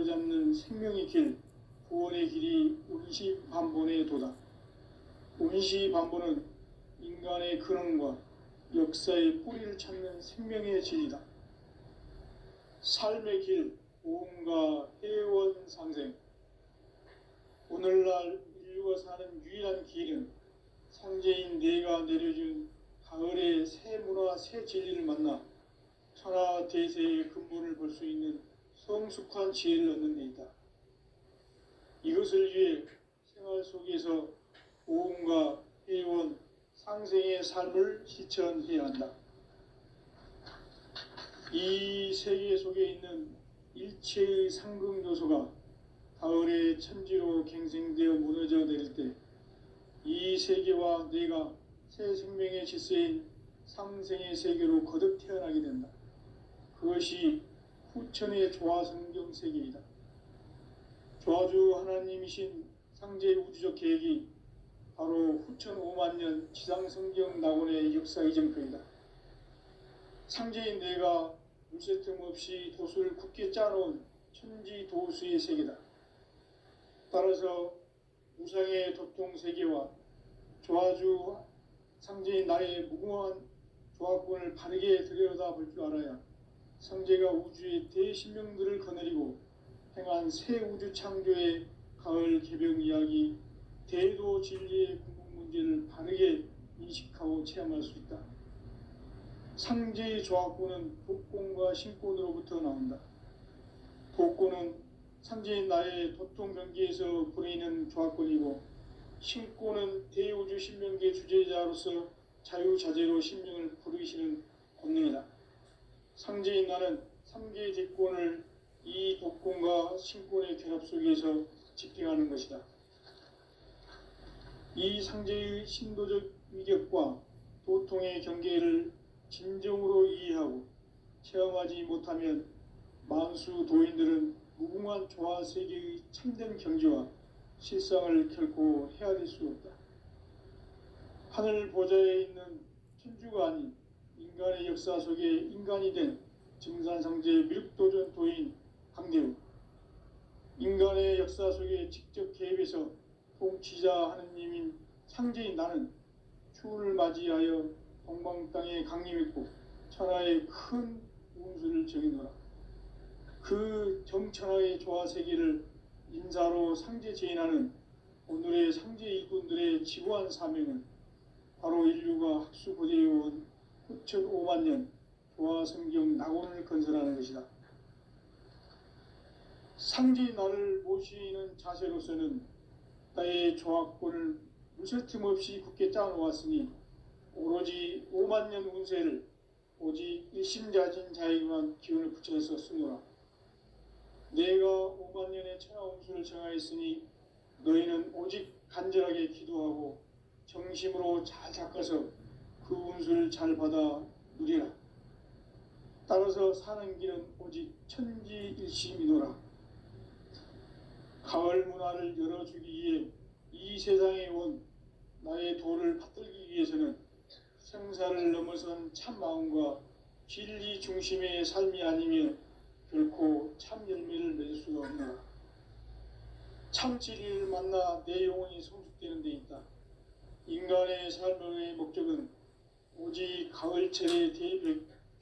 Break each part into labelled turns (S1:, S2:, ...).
S1: 바로잡는 생명의 길, 구원의 길이 운시반본에 도다. 운시반본은 인간의 근원과 역사의 뿌리를 찾는 생명의 진리다. 삶의 길, 보험과 회원 상생. 오늘날 인류가 사는 유일한 길은 상제인 내가 내려준 가을의 새 문화, 새 진리를 만나 천하 대세의 근본을 볼 수 있는 성숙한 지혜를 얻는 데 있다. 이것을 위해 생활 속에서 보험과 회원, 상생의 삶을 실천해야 한다. 이 세계 속에 있는 일체의 상극 요소가 가을의 천지로 갱생되어 무너져 내릴 때 이 세계와 내가 새 생명의 질서인 상생의 세계로 거듭 태어나게 된다. 그것이 후천의 조화성경 세계이다. 조화주 하나님이신 상제의 우주적 계획이 바로 후천 5만 년 지상성경 낙원의 역사 이정표이다. 상제인 내가 물새 틈 없이 도수를 굳게 짜놓은 천지 도수의 세계다. 따라서 무상의 도통 세계와 조화주 상제인 나의 무궁한 조화권을 바르게 들여다볼 줄 알아야 상제가 우주의 대신명들을 거느리고 행한 새 우주 창조의 가을 개병 이야기, 대도 진리의 궁극 문제를 바르게 인식하고 체험할 수 있다. 상제의 조화권은 독권과 신권으로부터 나온다. 독권은 상제인 나의 도통 경계에서 보내는 조화권이고, 신권은 대우주 신명계 주제자로서 자유자재로 신명을 부르시는 권능이다. 상제인 나는 3개의 대권을 이 독권과 신권의 결합 속에서 집행하는 것이다. 이 상제의 신도적 위격과 도통의 경계를 진정으로 이해하고 체험하지 못하면 만수 도인들은 무궁한 조화 세계의 참된 경지와 실상을 결코 헤아릴 수 없다. 하늘 보좌에 있는 천주가 아닌 인간의 역사 속에 인간이 된 증산상제 미륵도전 도인 강대우, 인간의 역사 속에 직접 개입해서 통치자 하느님인 상제인 나는 추운을 맞이하여 동방 땅에 강림했고 천하의 큰 운수를 정해놓으라. 그 정천하의 조화 세계를 인사로 상제 제인하는 오늘의 상제 일꾼들의 지구한 사명은 바로 인류가 학수고대해온 후천 5만 년 조화 성경 낙원을 건설하는 것이다. 상제인 나를 모시는 자세로서는 나의 조화권을 무쇠틈 없이 굳게 짜놓았으니 오로지 5만 년 운세를 오직 일심자진 자에게만 기운을 붙여서 쓰노라. 내가 5만 년의 천하 운수를 정하였으니 너희는 오직 간절하게 기도하고 정심으로 잘 닦아서 그 운수를 잘 받아 누리라. 따라서 사는 길은 오직 천지일심이노라. 가을 문화를 열어주기 위해 이 세상에 온 나의 도를 받들기 위해서는 생사를 넘어선 참마음과 진리 중심의 삶이 아니면 결코 참 열매를 맺을 수가 없노라. 참 진리를 만나 내 영혼이 성숙되는 데 있다. 인간의 삶의 목적은 오직 가을철의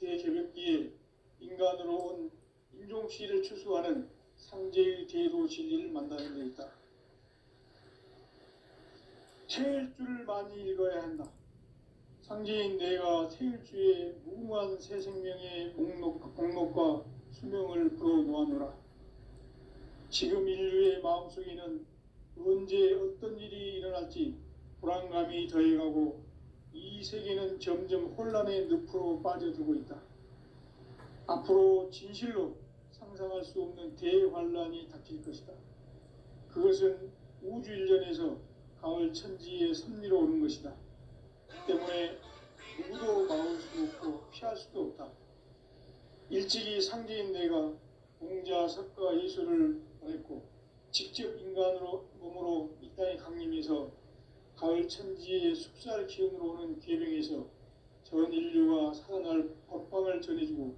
S1: 대개벽기에 인간으로 온 인종시를 추수하는 상제의 대도 진리를 만나는 데 있다. 태일주를 많이 읽어야 한다. 상제인 내가 태일주의 무궁한 새 생명의 목록과 수명을 풀어놓아노라. 지금 인류의 마음속에는 언제 어떤 일이 일어날지 불안감이 더해가고 이 세계는 점점 혼란의 늪으로 빠져들고 있다. 앞으로 진실로 상상할 수 없는 대환란이 닥칠 것이다. 그것은 우주 일련에서 가을 천지의 섭리로 오는 것이다. 때문에 누구도 막을 수 없고 피할 수도 없다. 일찍이 상제인 내가 공자, 석가, 예수를 보냈고 직접 인간으로 몸으로 이 땅에 강림해서 가을 천지의 숲살 기운으로 오는 계병에서 전 인류가 살아날 법방을 전해주고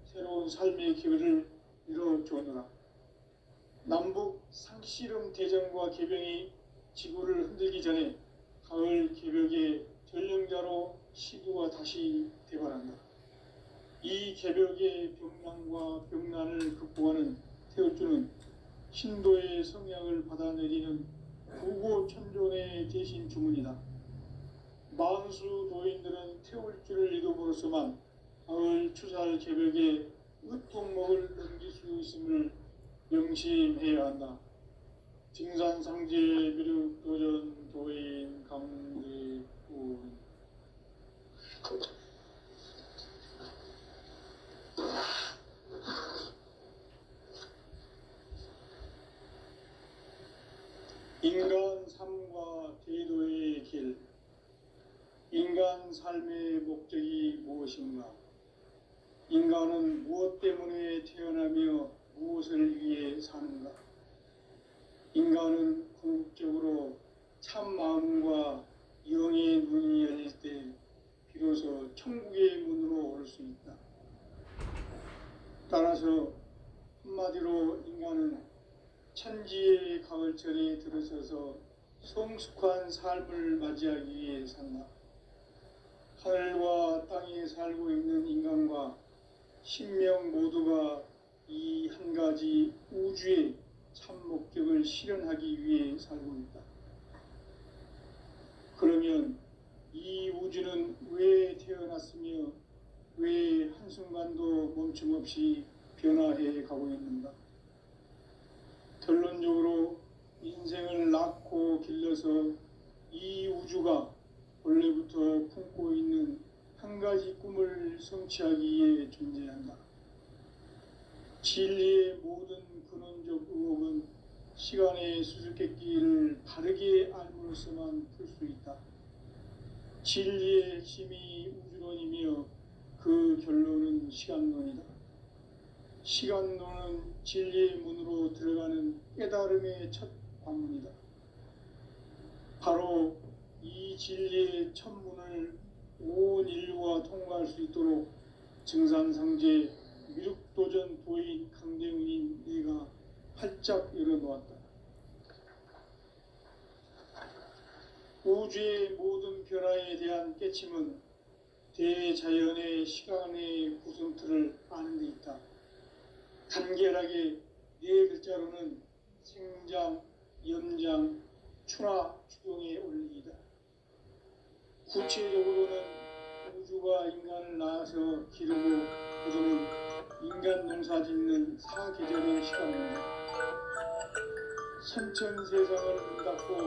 S1: 새로운 삶의 기회를 이뤄주었노라. 남북 상씨름 대전과 개병이 지구를 흔들기 전에 가을 개벽의 전령자로 시구가 다시 대발한다. 이 개벽의 병난과 병난을 극복하는 태울주는 신도의 성약을 받아내리는 구고천존의 대신 주문이다. 만수 도인들은 태울주를 이름으로서만 가을 추살 개벽의 으통목을 넘길 수 있음을 명심해야 한다. 증산상제 미륵 도전 도인 강대군. 인간 삶과 대도의 길. 인간 삶의 목적이 무엇인가? 인간은 무엇 때문에 태어나며 무엇을 위해 사는가? 인간은 궁극적으로 참 마음과 영의 눈이 열릴 때 비로소 천국의 문으로 올 수 있다. 따라서 한마디로 인간은 천지의 가을철에 들어서서 성숙한 삶을 맞이하기 위해 산다. 하늘과 땅에 살고 있는 인간과 신명 모두가 이 한 가지 우주의 참 목적을 실현하기 위해 살고 있다. 그러면 이 우주는 왜 태어났으며 왜 한순간도 멈춤없이 변화해 가고 있는가? 결론적으로 인생을 낳고 길러서 이 우주가 원래부터 품고 있는 한 가지 꿈을 성취하기 위해 존재한다. 진리의 모든 근원적 의혹은 시간의 수수께끼를 바르게 알므로써만 풀 수 있다. 진리의 핵심이 우주론이며 그 결론은 시간론이다. 시간론은 진리의 문으로 들어가는 깨달음의 첫 관문이다. 바로 이 진리의 첫 문을 온 인류가 통과할 수 있도록 증산상제 미륵도전 도인 강대훈인 내가 활짝 열어놓았다. 우주의 모든 변화에 대한 깨침은 대자연의 시간의 구성틀을 아는 데 있다. 간결하게 네 글자로는 생장, 연장, 추나 추동의 원리이다. 구체적으로는 우주가 인간을 낳아서 기르고 거두는 인간 농사 짓는 사계절의 시간입니다. 선천 세상을 문 닫고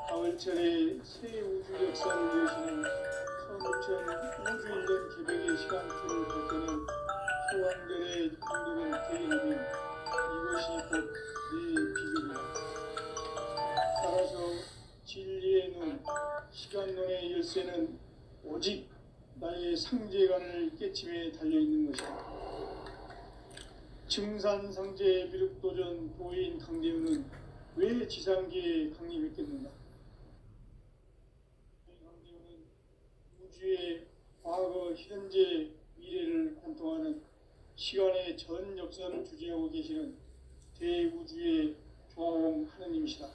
S1: 가을철에 새 우주 역사를 여시는 선우천 우주 1년 개벽의 시간틀을 볼 때는 소왕절의 공덕은 대인하면 이것이 곧 내 비결이다. 따라서 진리의 눈, 시간론의 열쇠는 오직 나의 상제관을 깨침에 달려있는 것이다. 증산상제 미륵도전 도인 강대훈은 왜 지상계에 강림했겠는가? 강대훈은 우주의 과거, 현재, 미래를 관통하는 시간의 전 역사를 주재하고 계시는 대우주의 조화홍 하느님이시다.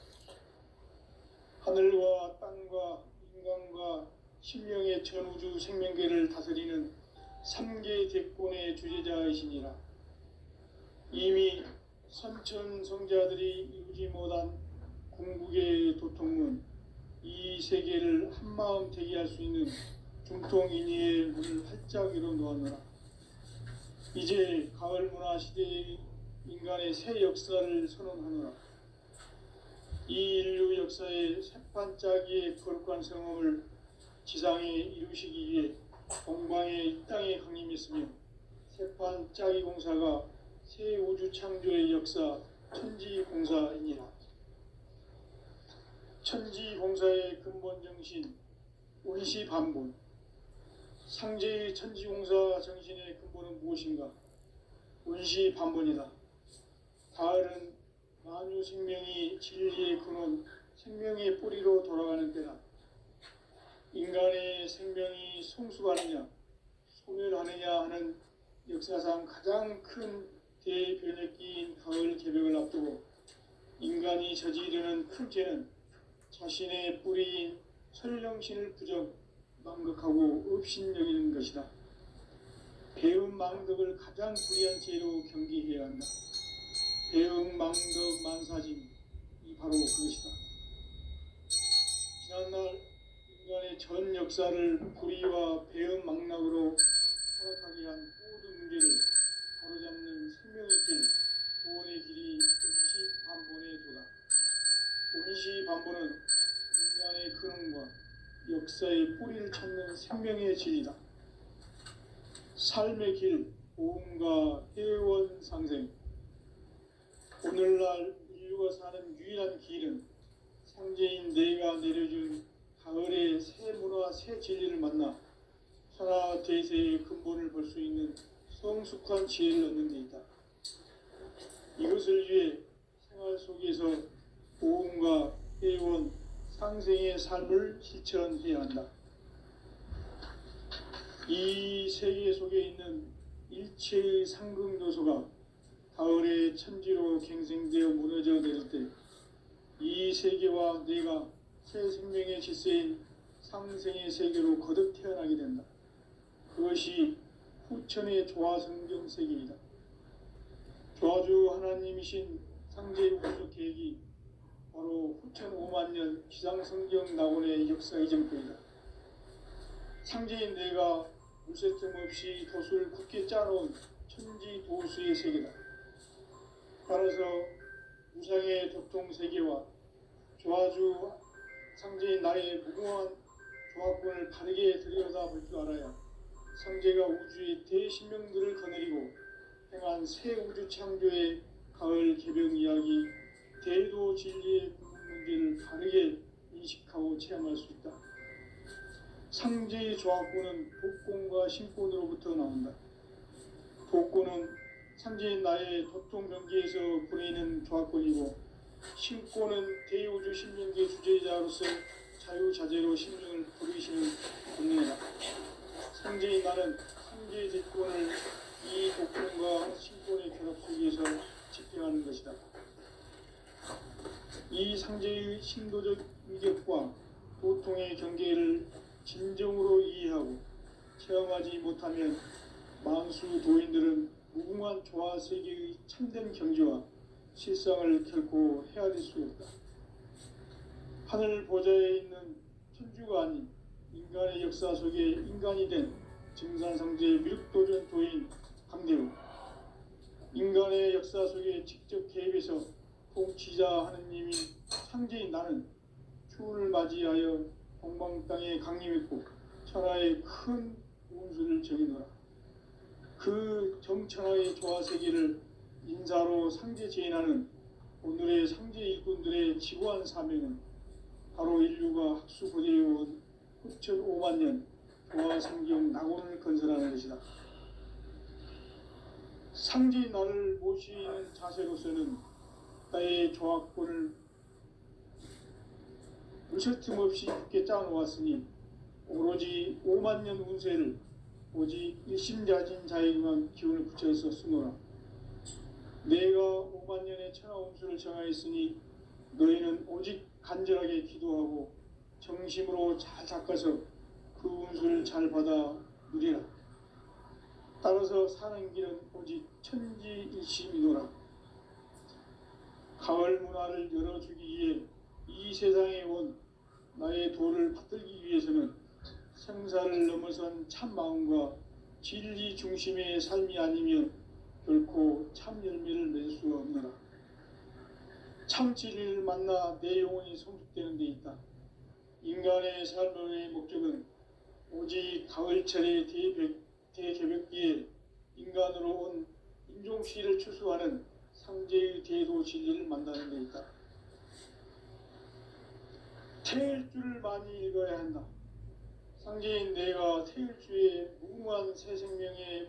S1: 하늘과 땅과 인간과 신명의 전우주 생명계를 다스리는 3계 대권의 주제자이시니라. 이미 선천성자들이 이루지 못한 궁극의 도통문, 이 세계를 한마음 되게 할 수 있는 중통인의의 문을 활짝 열어놓았노라. 이제 가을 문화 시대의 인간의 새 역사를 선언하노라. 이 인류 역사의 새판짜기의 거룩한 성험을 지상에 이루시기 위해 동방의 이 땅에 강림했으며 새판짜기 공사가 새 우주 창조의 역사 천지공사이니라. 천지공사의 근본 정신 원시반본. 상제의 천지공사 정신의 근본은 무엇인가? 원시반본이다. 가을은 만유 생명이 진리의 근원, 생명의 뿌리로 돌아가는 때다. 인간의 생명이 성숙하느냐, 소멸하느냐 하는 역사상 가장 큰 대변혁기인 가을 개벽을 앞두고 인간이 저지르는 큰 죄는 자신의 뿌리인 설령신을 부정 망극하고 업신여기는 것이다. 배음 망덕을 가장 불의한 죄로 경계해야 한다. 배음 망덕 만사진, 이 바로 그것이다. 지난날 인간의 전 역사를 불의와 배음 망락으로 타락하게 한 모든 문제를 바로잡는 생명의 길, 구원의 길이 임시반본의 도다. 임시반본은 인간의 근원과 역사의 뿌리를 찾는 생명의 진리다. 삶의 길, 보험과 회원 상생. 오늘날 인류가 사는 유일한 길은 상제인 내가 내려준 가을의 새 문화, 새 진리를 만나 천하 대세의 근본을 볼 수 있는 성숙한 지혜를 얻는 데 있다. 이것을 위해 생활 속에서 보험과 회원, 상생의 삶을 실천해야 한다. 이 세계 속에 있는 일체의 상극 요소가 가을의 천지로 갱생되어 무너져 내릴 때 이 세계와 내가 새 생명의 질서인 상생의 세계로 거듭 태어나게 된다. 그것이 후천의 조화성경 세계이다. 조화주 하나님이신 상제의 우주 계획이 바로 후천 5만 년 기상성경 낙원의 역사 이전권이다. 상제인 내가 물새틈 없이 도수를 굳게 짜놓은 천지 도수의 세계다. 따라서 우상의 도통 세계와 조화주 상제인 나의 무궁한 조합권을 바르게 들여다볼 줄 알아야 상제가 우주의 대신명들을 거느리고 행한 새 우주 창조의 가을 개병 이야기, 대도 진리의 궁극 문제를 바르게 인식하고 체험할 수 있다. 상제의 조합권은 복권과 신권으로부터 나온다. 복권은 상제인 나의 도통 경계에서 보내는 조합권이고, 신권은 대우주 신명계 주제자로서 자유자재로 신명을 부르시는 본능이다. 상제인 나는 상제의 대권을 이 복권과 신권의 결합 속에서 집행하는 것이다. 이 상제의 신도적 위격과 도통의 경계를 진정으로 이해하고 체험하지 못하면 만수 도인들은 무궁한 조화 세계의 참된 경지와 실상을 결코 헤아릴 수 없다. 하늘 보좌에 있는 천주가 아닌 인간의 역사 속에 인간이 된 증산상제의 미륵도전 도인 강대우, 인간의 역사 속에 직접 개입해서 통치자 하느님인 상제인 나는 추운을 맞이하여 동방 땅에 강림했고 천하의 큰 운수를 정해놓아 그 정천하의 조화 세계를 인사로 상제 제인하는 오늘의 상제 일꾼들의 지구한 사명은 바로 인류가 학수고대해온 후천 5만 년 조화 성경 낙원을 건설하는 것이다. 상제인 나를 모시는 자세로서는 나의 조합권을 물새틈 없이 굳게 짜놓았으니 오로지 5만 년 운세를 오직 일심자진 자에게만 기운을 붙여서 쓰노라. 내가 5만 년의 천하 운수를 정하였으니 너희는 오직 간절하게 기도하고 정심으로 잘 닦아서 그 운수를 잘 받아 누리라. 따라서 사는 길은 오직 천지일심이노라. 가을 문화를 열어주기 위해 이 세상에 온 나의 도를 받들기 위해서는 생사를 넘어선 참 마음과 진리 중심의 삶이 아니면 결코 참 열매를 맺을 수 없노라. 참 진리를 만나 내 영혼이 성숙되는 데 있다. 인간의 삶의 목적은 오직 가을철의 대개벽기에 인간으로 온 인종시를 추수하는 상제의 대도 진리를 만나는 데 있다. 태일주를 많이 읽어야 한다. 상제인 내가 태일주의 무궁한 새 생명의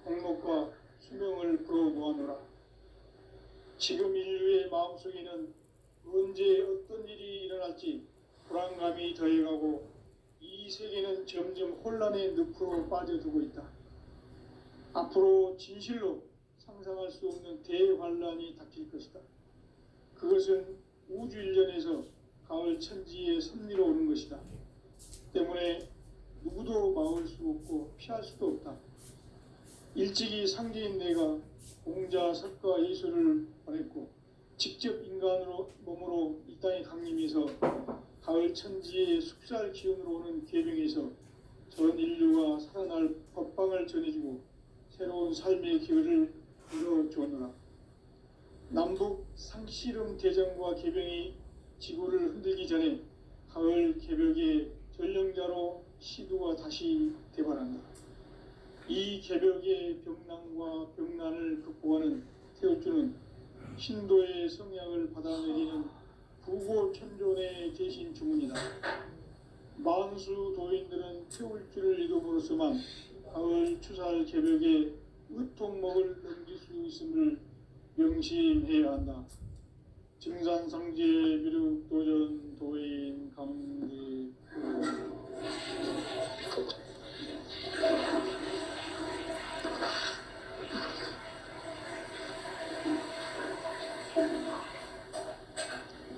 S1: 목록과 수명을 불어놓아노라. 지금 인류의 마음속에는 언제 어떤 일이 일어날지 불안감이 더해가고 이 세계는 점점 혼란의 늪으로 빠져들고 있다. 앞으로 진실로 상상할 수 없는 대환란이 닥칠 것이다. 그것은 우주 일련에서 가을 천지의 섭리로 오는 것이다. 때문에 누구도 막을 수 없고 피할 수도 없다. 일찍이 상제인 내가 공자, 석가, 예수를 보냈고 직접 인간으로 몸으로 이 땅에 강림해서 가을 천지의 숲살 기운으로 오는 계명에서 전 인류가 살아날 법방을 전해주고 새로운 삶의 기회를 이뤄주었노라. 남북 상씨름 대전과 개병이 지구를 흔들기 전에 가을 개벽의 전령자로 시두가 다시 대발한다. 이 개벽의 병난과 병난을 극복하는 태울주는 신도의 성약을 받아내리는 부고천존의 대신 주문이다. 만수 도인들은 태울주를 이름으로서만 가을 추살 개벽의 으통목을 넘길 수 있음을 명심해야 한다. 증산상제 미륵도전 도인 강대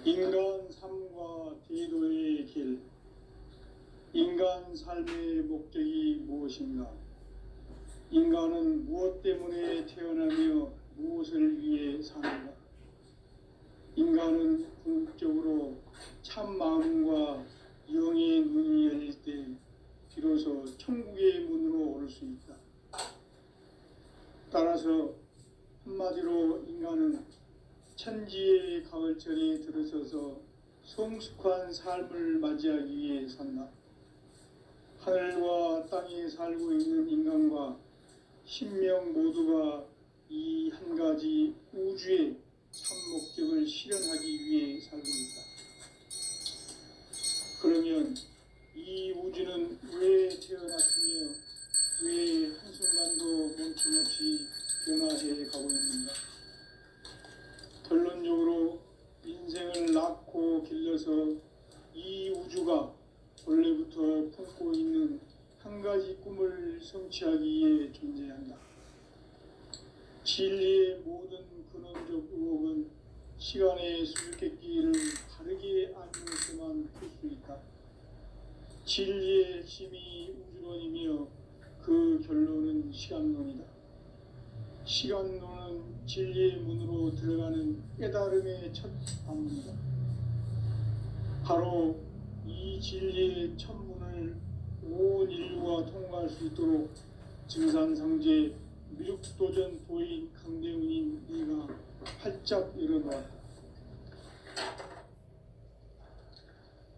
S1: 인간 삶과 대도의 길. 인간 삶의 목적이 무엇인가? 인간은 무엇 때문에 태어나며 무엇을 위해 사는가? 인간은 궁극적으로 참 마음과 영의 문이 열릴 때 비로소 천국의 문으로 오를 수 있다. 따라서 한마디로 인간은 천지의 가을철에 들어서서 성숙한 삶을 맞이하기 위해 산다. 하늘과 땅에 살고 있는 인간과 신명 모두가 이 한 가지 우주의 참 목적을 실현하기 위해 살고 있다. 그러면 이 우주는 왜 태어났으며 왜 한순간도 멈춤없이 변화해 가고 있는가? 결론적으로 인생을 낳고 길러서 이 우주가 원래부터 품고 있는 한 가지 꿈을 성취하기 위해 존재한다. 진리의 모든 근원적 의혹은 시간의 수수께끼를 바르게 알면서만 풀 수 있다. 진리의 핵심이 우주론이며 그 결론은 시간론이다. 시간론은 진리의 문으로 들어가는 깨달음의 첫 방문이다. 바로 이 진리의 첫 문을 온 인류가 통과할 수 있도록 증산상제 미륵도전 도인 강대훈인 네가 활짝 열어놓았다.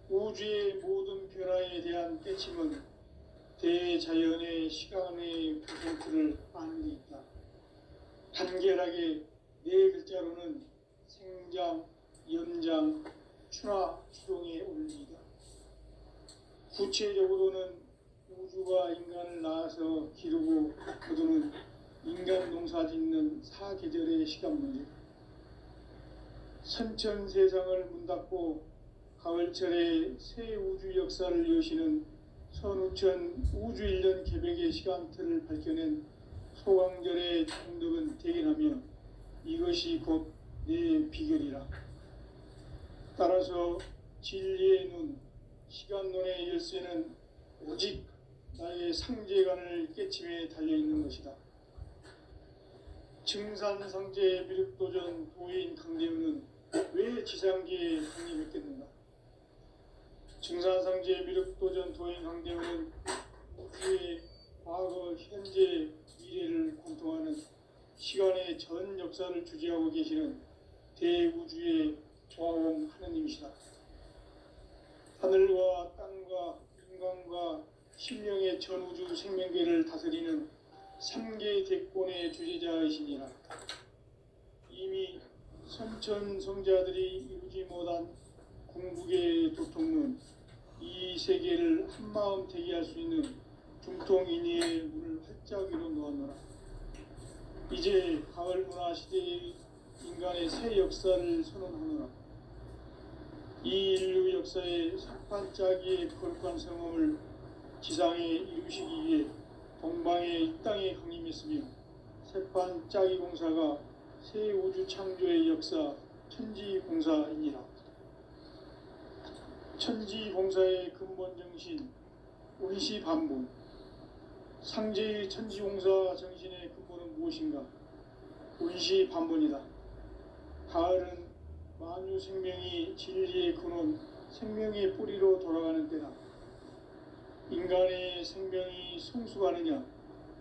S1: 우주의 모든 변화에 대한 깨침은 대자연의 시간의 퍼센트를 아는 데 있다. 간결하게 네 글자로는 생장, 연장, 추나 추동의 원리이다. 구체적으로는 우주가 인간을 낳아서 기르고 거두는 인간 농사 짓는 사계절의 시간 문제다. 선천 세상을 문 닫고 가을철에 새 우주 역사를 여시는 선우천 우주 1년 개벽의 시간틀을 밝혀낸 소강절의 총덕은 대견하며 이것이 곧 내 비결이라. 따라서 진리의 눈, 시간론의 열쇠는 오직 나의 상제관을 깨침에 달려있는 것이다. 증산상제 미륵도전 도인 강대훈은 왜 지상계에 강림했겠는가? 증산상제 미륵도전 도인 강대훈은 우주의 과거, 현재, 미래를 관통하는 시간의 전 역사를 주재하고 계시는 대우주의 조화원 하느님이시다. 하늘과 땅과 인간과 신령의 전우주 생명계를 다스리는 3개 대권의 주제자이시니라. 이미 선천성자들이 이루지 못한 궁극의 도통론, 이 세계를 한마음 대기할 수 있는 중통인의의 문을 활짝 열어놓았노라. 이제 가을 문화 시대의 인간의 새 역사를 선언하노라. 이 인류 역사의 석판짜기의 거룩한 성험을 지상에 이루시기 위해 동방의 이 땅에 강림했으며 세판 짜기 공사가 새 우주 창조의 역사 천지 공사이니라. 천지봉사의 근본 정신 운시반본. 상제의 천지봉사 정신의 근본은 무엇인가? 운시반본이다. 가을은 만유 생명이 진리의 근원, 생명의 뿌리로 돌아가는 때다. 인간의 생명이 성숙하느냐,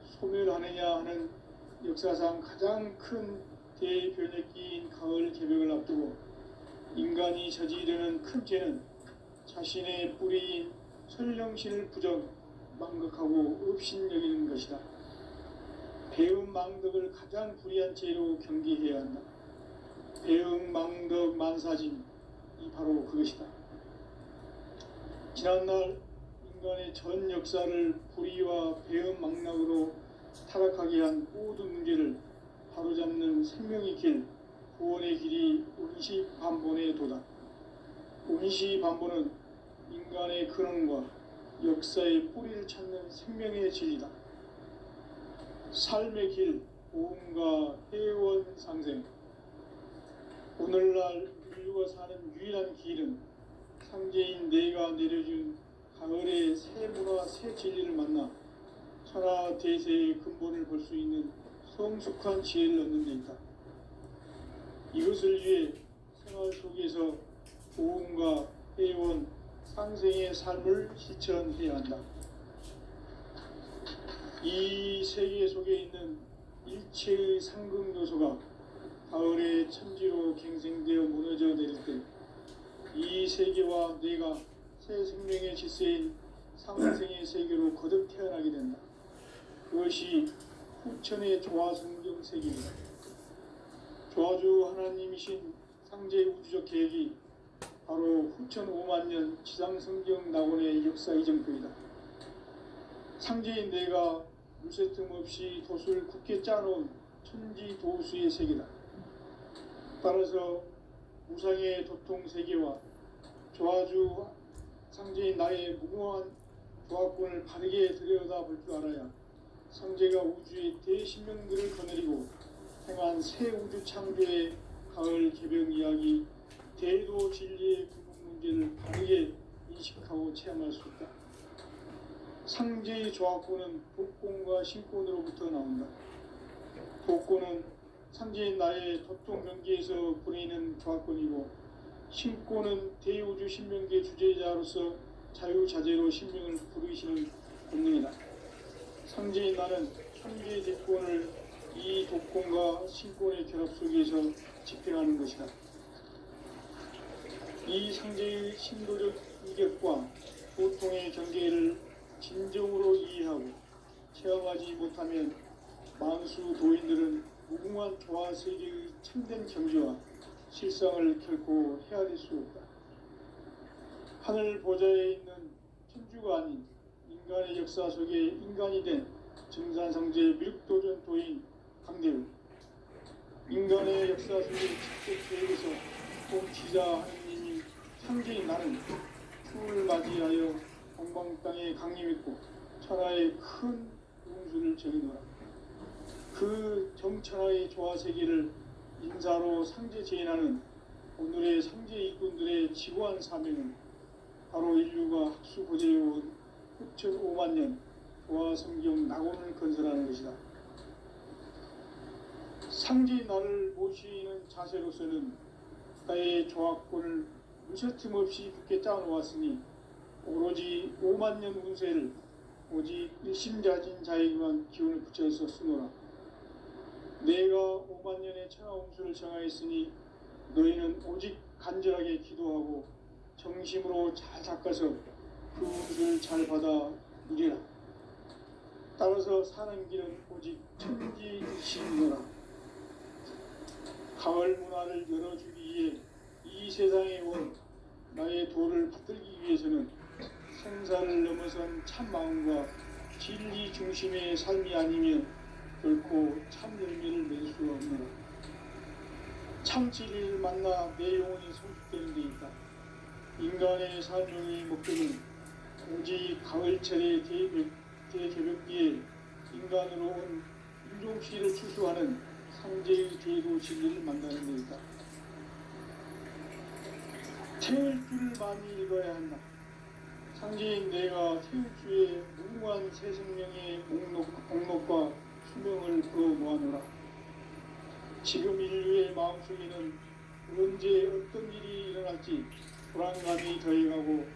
S1: 소멸하느냐 하는 역사상 가장 큰 대변혁기인 가을 개벽을 앞두고 인간이 저지르는 큰 죄는 자신의 뿌리인 설령신을 부정, 망극하고 업신여기는 것이다. 배음 망덕을 가장 불의한 죄로 경계해야 한다. 배음 망덕 만사진이 바로 그것이다. 지난날 인간의 전 역사를 불의와 배음 망락으로 타락하게 한 모든 문제를 바로잡는 생명의 길, 구원의 길이 운시반본의 도다. 운시반본은 인간의 근원과 역사의 뿌리를 찾는 생명의 진리다. 삶의 길, 보험과 해원상생. 오늘날 인류가 사는 유일한 길은 상제인 내가 내려준 가을의 새 문화, 새 진리를 만나 천하 대세의 근본을 볼 수 있는 성숙한 지혜를 얻는 데 있다. 이것을 위해 생활 속에서 보험과 해원, 상생의 삶을 실천해야 한다. 이 세계 속에 있는 일체의 상극 요소가 가을의 천지로 갱생되어 무너져 내릴 때 이 세계와 내가 새 생명의 질서인 상생의 세계로 거듭 태어나게 된다. 그것이 후천의 조화성경 세계입니다. 조화주 하나님이신 상제 우주적 계획이 바로 후천 5만 년 지상성경 낙원의 역사 이정표이다. 상제인 내가 물새 틈 없이 돛을 굳게 짜놓은 천지 도수의 세계다. 따라서 무상의 도통 세계와 조화주 상제인 나의 무궁한 조화권을 바르게 들여다볼 줄 알아야 상제가 우주의 대신명들을 거느리고 행한 새 우주 창조의 가을 개벽 이야기, 대도 진리의 근본 문제를 바르게 인식하고 체험할 수 있다. 상제의 조화권은 복권과 신권으로부터 나온다. 복권은 상제인 나의 도통 경계에서 보내는 조화권이고, 신권은 대우주 신명계 주제자로서 자유자재로 신명을 부르시는 권능이다. 상제인 나는 천계의 대권을 이 독권과 신권의 결합 속에서 집행하는 것이다. 이 상제의 신도적 이격과 보통의 경계를 진정으로 이해하고 체험하지 못하면 만수 도인들은 무궁한 조화 세계의 참된 경지와 실상을 결코 헤아릴 수 없다. 하늘 보좌에 있는 천주가 아닌 인간의 역사 속에 인간이 된 증산상제 밀도전 도인 강대우, 인간의 역사 속에 직접 계획에서 통치자 하느님이 상제인 나는 추을 맞이하여 동방 땅에 강림했고 천하의 큰 용수를 정해놓아 그 정천하의 조화세계를 인사로 상제 재현하는 오늘의 상제 일꾼들의 지고한 사명은 바로 인류가 학수고대해온 후천 5만 년 조화성경 낙원을 건설하는 것이다. 상제 나를 모시는 자세로서는 나의 조화권을 무셔틈 없이 굳게 짜놓았으니 오로지 5만 년 운세를 오직 일심자진 자에게만 기운을 붙여서 쓰노라. 내가 5만 년의 천하운수를 정하였으니 너희는 오직 간절하게 기도하고 정심으로 잘 닦아서 그 운수를 잘 받아 누리라. 따라서 사는 길은 오직 천지일심이노라. 가을 문화를 열어주기 위해 이 세상에 온 나의 도를 받들기 위해서는 생사를 넘어선 참마음과 진리 중심의 삶이 아니면 결코 참 열매를 맺을 수가 없노라. 참 진리를 만나 내 영혼이 성숙되는 데 있다. 인간의 삶의 목적은 오직 가을철의 대개벽기에 인간으로 온 인종시를 추수하는 상제의 제도 진리를 만나는 데 있다. 책 줄을 많이 읽어야 한다. 상제인 내가 태우주의 무궁한 새 생명의 목록과 수명을 풀어 모아노라. 지금 인류의 마음속에는 언제 어떤 일이 일어날지 불안감이 더해가고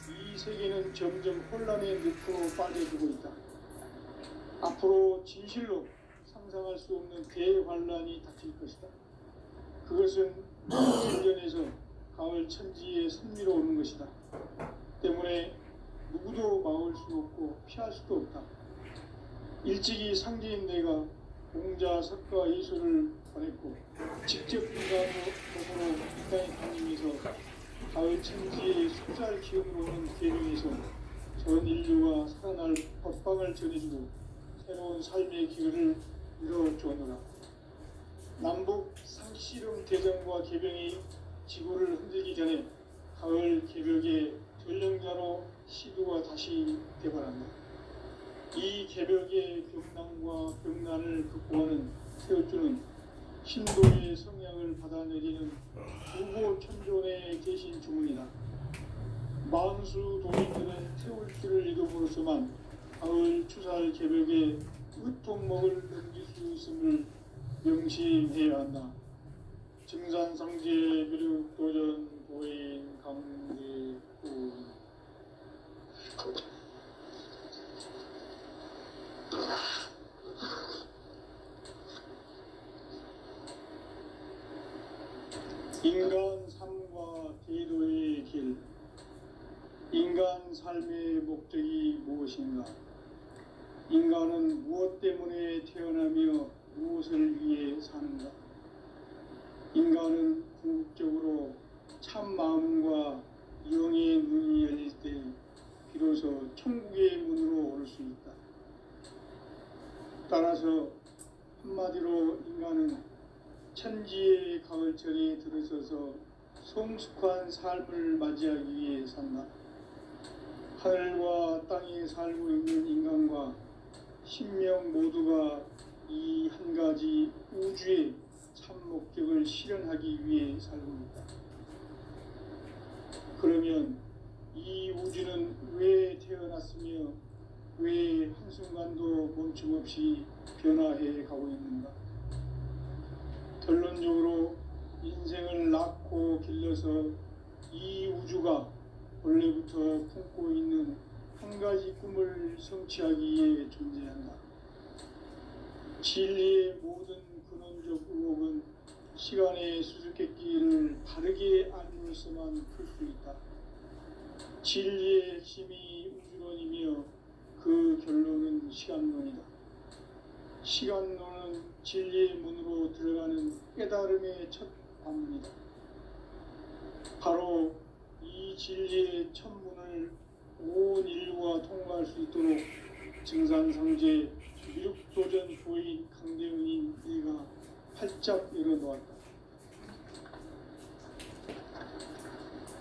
S1: 이 세계는 점점 혼란의 늪으로 빠져들고 있다. 앞으로 진실로 상상할 수 없는 대환란이 닥칠 것이다. 그것은 일전에서 가을 천지의 선미로 오는 것이다. 때문에 누구도 막을 수 없고 피할 수도 없다. 일찍이 상제인 내가 공자, 석가, 예수를 보냈고 직접 인간으로 이 땅에 다니면서 가을 천지의 숫살 기운으로 오는 계명에서 전 인류가 살아날 법방을 전해주고 새로운 삶의 기회를 이뤄주었노라. 남북 상씨름 대전과 개병이 지구를 흔들기 전에 가을 개벽의 전령자로 시두가 다시 되어간다. 이 개벽의 병난과 병난을 극복하는 태우주는 신도의 성향을 받아내리는 부고 천존에 계신 주문이다. 만수 도민들은 태울주를 읽음으로써만 가을 추살 개벽의 으통목을 넘길 수 있음을 명심해야 한다. 증산상제 비륙도전 도인 강대군 인간 삶과 제도의 길. 인간 삶의 목적이 무엇인가? 인간은 무엇 때문에 태어나며 무엇을 위해 사는가? 인간은 궁극적으로 참 마음과 영의 눈이 열릴 때 비로소 천국의 문으로 오를 수 있다. 따라서 한마디로 인간은 천지의 가을철에 들어서서 성숙한 삶을 맞이하기 위해 산다. 하늘과 땅에 살고 있는 인간과 신명 모두가 이 한 가지 우주의 참 목적을 실현하기 위해 살고 있다. 그러면 이 우주는 왜 태어났으며 왜 한순간도 멈춤없이 변화해 가고 있는가? 결론적으로 인생을 낳고 길러서 이 우주가 원래부터 품고 있는 한 가지 꿈을 성취하기 위해 존재한다. 진리의 모든 근원적 의혹은 시간의 수수께끼를 바르게 알므로서만 풀 수 있다. 진리의 핵심이 우주론이며 그 결론은 시간론이다. 시간론은 진리의 문으로 들어가는 깨달음의 첫 관문이다. 바로 이 진리의 첫 문을 온 인류가 통과할 수 있도록 증산상제 미륵도전 도인 강대훈인 이가 활짝 열어놓았다.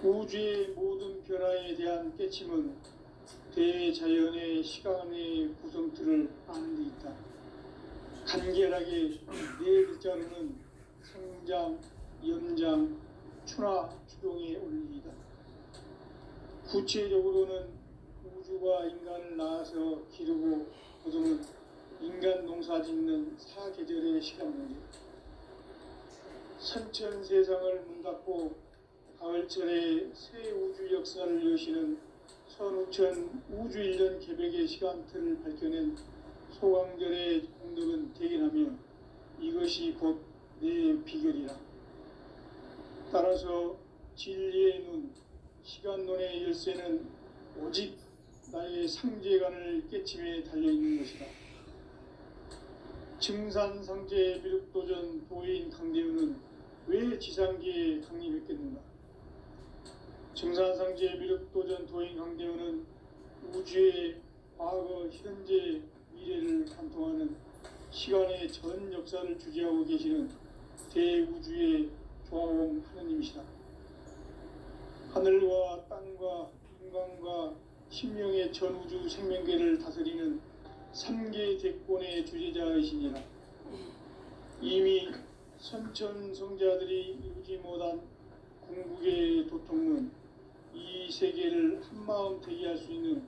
S1: 우주의 모든 변화에 대한 깨침은 대자연의 시간의 구성틀을 아는 데 있다. 간결하게 네 글자로는 성장, 연장, 추나 추동의 원리이다. 구체적으로는 우주가 인간을 낳아서 기르고 거두는 인간 농사 짓는 사계절의 시간 문제. 선천 세상을 문 닫고 가을철에 새 우주 역사를 여시는 선우천 우주 1년 개벽의 시간틀을 밝혀낸 소강절의 공덕은 대견하며 이것이 곧 내 비결이라. 따라서 진리의 눈, 시간론의 열쇠는 오직 나의 상제관을 깨침에 달려있는 것이다. 증산상제 미륵도전 도인 강대훈은 왜 지상계에 강림했겠는가? 증산상제 미륵도전 도인 강대훈은 우주의 과거, 현재, 미래를 관통하는 시간의 전 역사를 주재하고 계시는 대우주의 조화원 하느님이시다. 하늘과 땅과 인간과 신명의 전우주 생명계를 다스리는 3계 대권의 주제자이시니라. 이미 선천성자들이 이루지 못한 궁극의 도통은 이 이 세계를 한마음 되게 할 수 있는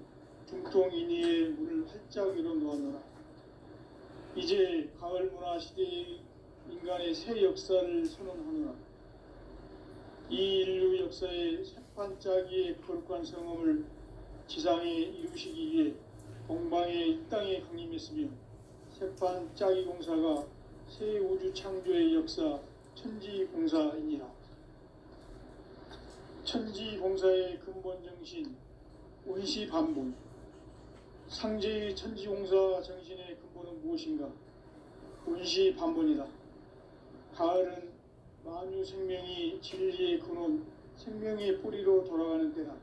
S1: 중통인의의 문을 활짝 열어놓았노라. 이제 가을 문화 시대의 인간의 새 역사를 선언하노라. 이 인류 역사의 새판짜기의 거룩한 성험을 지상에 이루시기 위해 동방의 이 땅에 강림했으며 새판짜기 공사가 새 우주 창조의 역사 천지공사이니라. 천지공사의 근본 정신 운시반본. 상제의 천지공사 정신의 근본은 무엇인가? 운시반본이다. 가을은 만유 생명이 진리의 근원, 생명의 뿌리로 돌아가는 때다.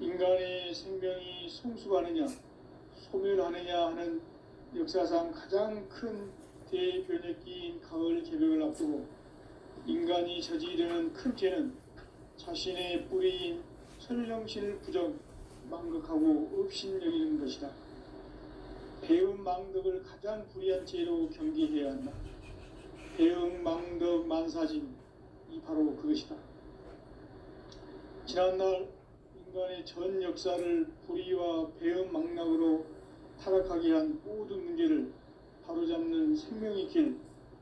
S1: 인간의 생명이 성숙하느냐, 소멸하느냐 하는 역사상 가장 큰 대변혁기인 가을 개벽을 앞두고 인간이 저지르는 큰 죄는 자신의 뿌리인 설령신을 부정, 망극하고 업신여기는 것이다. 배음 망덕을 가장 불의한 죄로 경계해야 한다. 배음 망덕 만사진이 바로 그것이다. 지난날 인간의 전 역사를 불의와 배음 망락으로 타락하게 한 모든 문제를 바로잡는 생명의 길,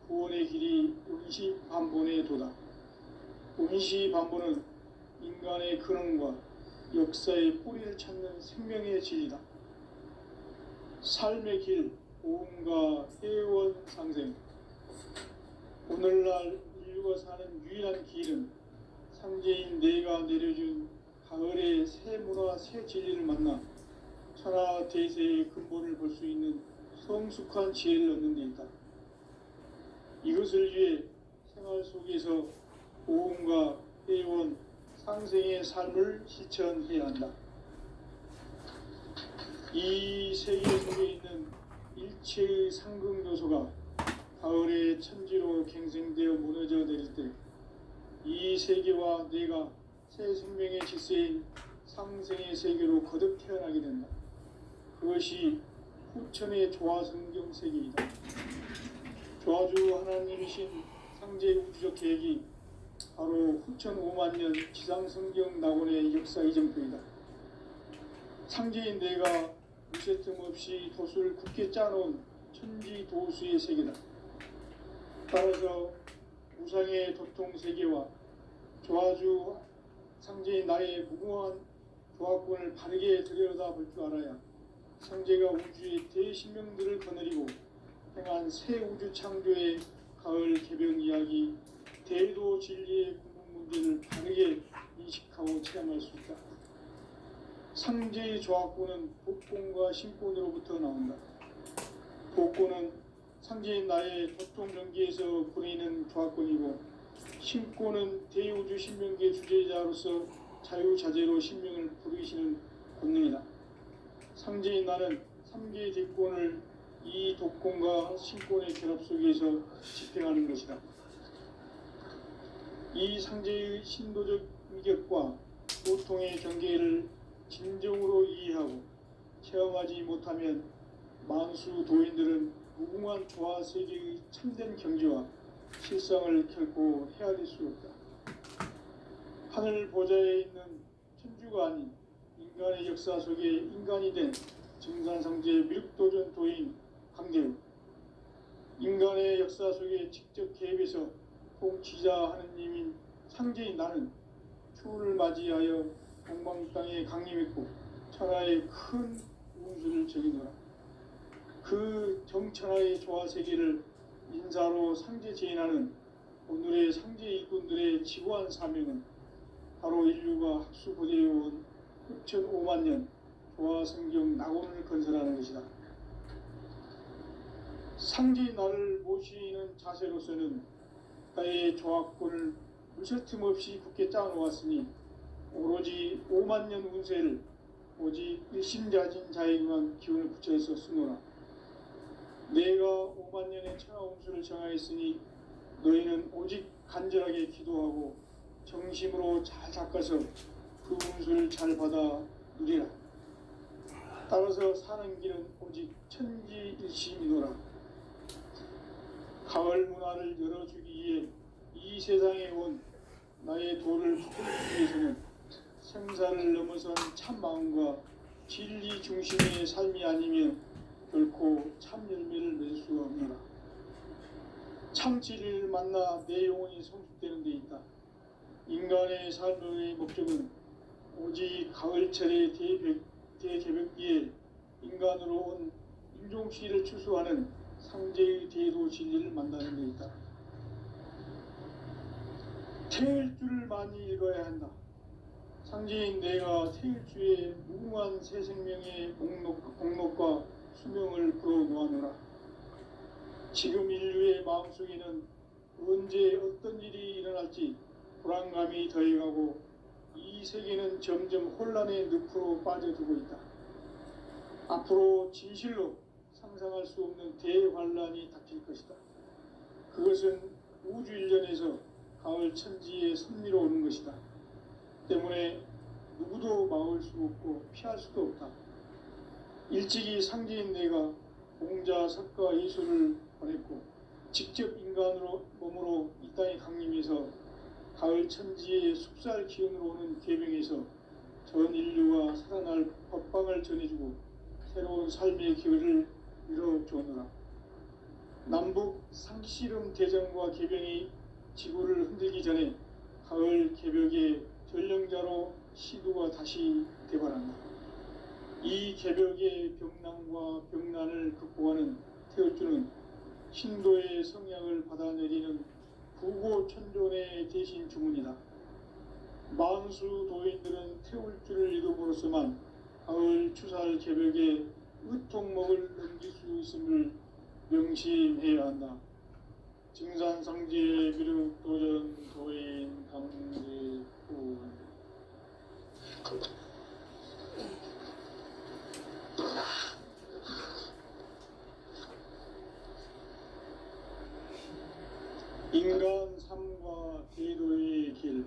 S1: 구원의 길이 운시반본의 도다. 운시반본은 인간의 근원과 역사의 뿌리를 찾는 생명의 진리다. 삶의 길, 보험과 회원 상생. 오늘날 인류가 사는 유일한 길은 상제인 내가 내려준 가을의 새 문화, 새 진리를 만나 천하 대세의 근본을 볼 수 있는 성숙한 지혜를 얻는 데 있다. 이것을 위해 생활 속에서 보험과 회원, 상생의 삶을 실천해야 한다. 이 세계 속에 있는 일체의 상극 요소가 가을의 천지로 갱생되어 무너져 내릴 때 이 세계와 내가 새 생명의 질서인 상생의 세계로 거듭 태어나게 된다. 그것이 후천의 조화성경 세계이다. 조화주 하나님이신 상제 우주적 계획이 바로 후천 5만 년 지상성경 낙원의 역사 이정표이다. 상제인 내가 무쇠틈 없이 도수를 굳게 짜놓은 천지도수의 세계다. 따라서 우상의 도통 세계와 조화주 상제인 나의 무궁한 조화권을 바르게 들여다볼 줄 알아야 상제가 우주의 대신명들을 거느리고 행한 새 우주 창조의 가을 개벽 이야기, 대도 진리의 궁극 문제를 바르게 인식하고 체험할 수 있다. 상제의 조화권은 복권과 신권으로부터 나온다. 복권은 상제인 나의 도통 경계에서 보내는 조화권이고, 신권은 대우주 신명계 주제자로서 자유자재로 신명을 부르시는 권능이다. 상제인 나는 3개의 대권을 이 독권과 신권의 결합 속에서 집행하는 것이다. 이 상제의 신도적 위격과 고통의 경계를 진정으로 이해하고 체험하지 못하면 만수 도인들은 무궁한 조화 세계의 참된 경지와 실상을 결코 헤아릴 수 없다. 하늘 보좌에 있는 천주가 아닌 인간의 역사 속에 인간이 된 증산상제 밀도전 도인 강대우, 인간의 역사 속에 직접 개입해서 통치자 하느님인 상제인 나는 추운을 맞이하여 동방 땅에 강림했고 천하의 큰 운수를 적이노라. 그 정천하의 조화 세계를 인사로 상제 제인하는 오늘의 상제 일꾼들의 지고한 사명은 바로 인류가 학수고대해온 후천 5만 년 조화 성경 낙원을 건설하는 것이다. 상제인 나를 모시는 자세로서는 나의 조화권을 무쇠틈 없이 굳게 짜놓았으니 오로지 5만 년 운세를 오직 일심자진 자에게만 기운을 붙여서 쓰노라. 내가 5만 년의 천하 운수를 정하였으니 너희는 오직 간절하게 기도하고 정심으로 잘 닦아서 그 운수를 잘 받아 누리라. 따라서 사는 길은 오직 천지일심이노라. 가을 문화를 열어주기 위해 이 세상에 온 나의 도를 붙들기 위해서는 생사를 넘어선 참 마음과 진리 중심의 삶이 아니면 결코 참 열매를 맺을 수가 없노라. 참 진리를 만나 내 영혼이 성숙되는 데 있다. 인간의 삶의 목적은 오직 가을철의 대개벽기에 인간으로 온 인종시를 추수하는 상제의 대도 진리를 만나는 데 있다. 태일주를 많이 읽어야 한다. 상제인 내가 태일주의 무궁한 새 생명의 목록과 수명을 풀어놓아노라. 지금 인류의 마음속에는 언제 어떤 일이 일어날지 불안감이 더해가고 이 세계는 점점 혼란의 늪으로 빠져들고 있다. 앞으로 진실로 상상할 수 없는 대환란이 닥칠 것이다. 그것은 우주 일련에서 가을 천지의 섭리로 오는 것이다. 때문에 누구도 막을 수 없고 피할 수도 없다. 일찍이 상제인 내가 공자, 석가, 예수를 보냈고 직접 인간으로 몸으로 이 땅에 강림해서 가을 천지의 숲살 기운으로 오는 계명에서 전 인류와 살아날 법방을 전해주고 새로운 삶의 기회를 이뤄주오노라. 남북 상씨름 대전과 개병이 지구를 흔들기 전에 가을 개벽의 전령자로 시도가 다시 대발한다. 이 개벽의 병난과 병난을 극복하는 태울주는 신도의 성향을 받아내리는 부고천존의 대신 주문이다. 만수 도인들은 태울주를 읽음으로써만 가을 추살 개벽의 으통목을 넘길 수 있음을 명심해야 한다. 증산상제 미륵도전 도인 강제군. 인간 삶과 대도의 길.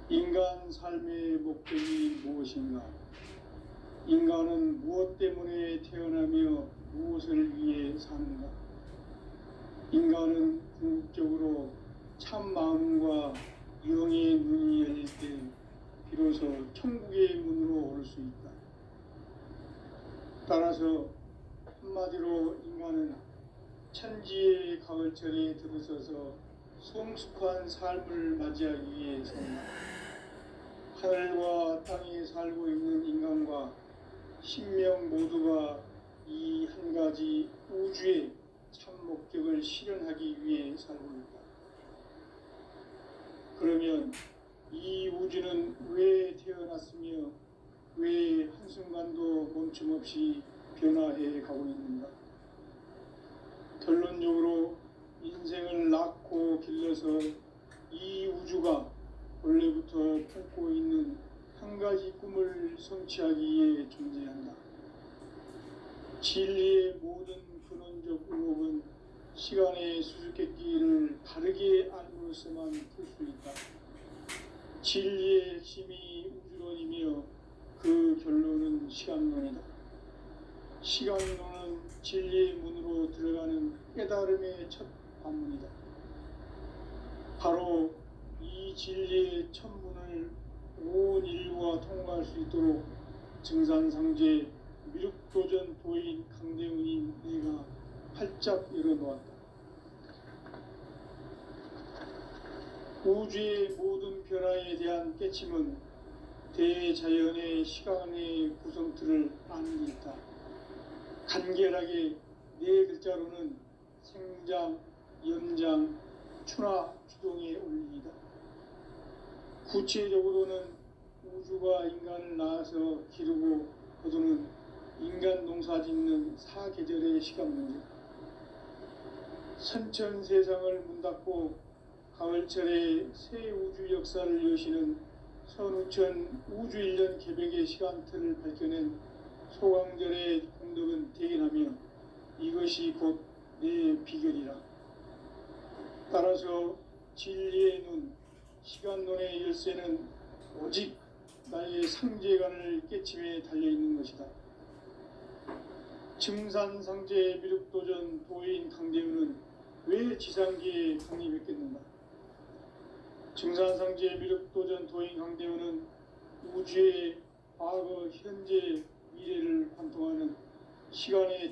S1: 인간 삶의 목적이 무엇인가? 인간은 무엇 때문에 태어나며 무엇을 위해 사는가? 인간은 궁극적으로 참 마음과 영의 눈이 열릴 때 비로소 천국의 문으로 오를 수 있다. 따라서 한마디로 인간은 천지의 가을철에 들어서서 성숙한 삶을 맞이하기 위해 산다. 하늘과 땅에 살고 있는 인간과 신명 모두가 이 한 가지 우주의 참 목적을 실현하기 위해 살고 있다. 그러면 이 우주는 왜 태어났으며 왜 한순간도 멈춤없이 변화해 가고 있는가? 결론적으로 인생을 낳고 길러서 이 우주가 원래부터 품고 있는 한 가지 꿈을 성취하기 위해 존재한다. 진리의 모든 근원적 의혹은 시간의 수수께끼를 바르게 알므로써만 풀 수 있다. 진리의 핵심이 우주론이며 그 결론은 시간론이다. 시간론은 진리의 문으로 들어가는 깨달음의 첫 관문이다. 바로 이 진리의 첫 문을 온 인류가 통과할 수 있도록 증산상제 미륵도전 도인 강대훈인 내가 활짝 열어놓았다. 우주의 모든 변화에 대한 깨침은 대자연의 시간의 구성틀을 아는 데 있다. 간결하게 네 글자로는 생장, 연장, 추나 추동의 원리이다. 구체적으로는 우주가 인간을 낳아서 기르고 거두는 인간 농사 짓는 사계절의 시간 문제. 선천 세상을 문 닫고 가을철에 새 우주 역사를 여시는 선우천 우주 1년 개벽의 시간틀을 밝혀낸 소강절의 공덕은 대견하며 이것이 곧 내 비결이라. 따라서 진리의 눈, 시간론의 열쇠는 오직 나의 상제관을 깨침에 달려있는 것이다. 증산상제 미륵도전 도인 강대훈은 왜 지상계에 강림했겠는가? 증산상제 미륵도전 도인 강대훈은 우주의 과거, 현재, 미래를 관통하는 시간의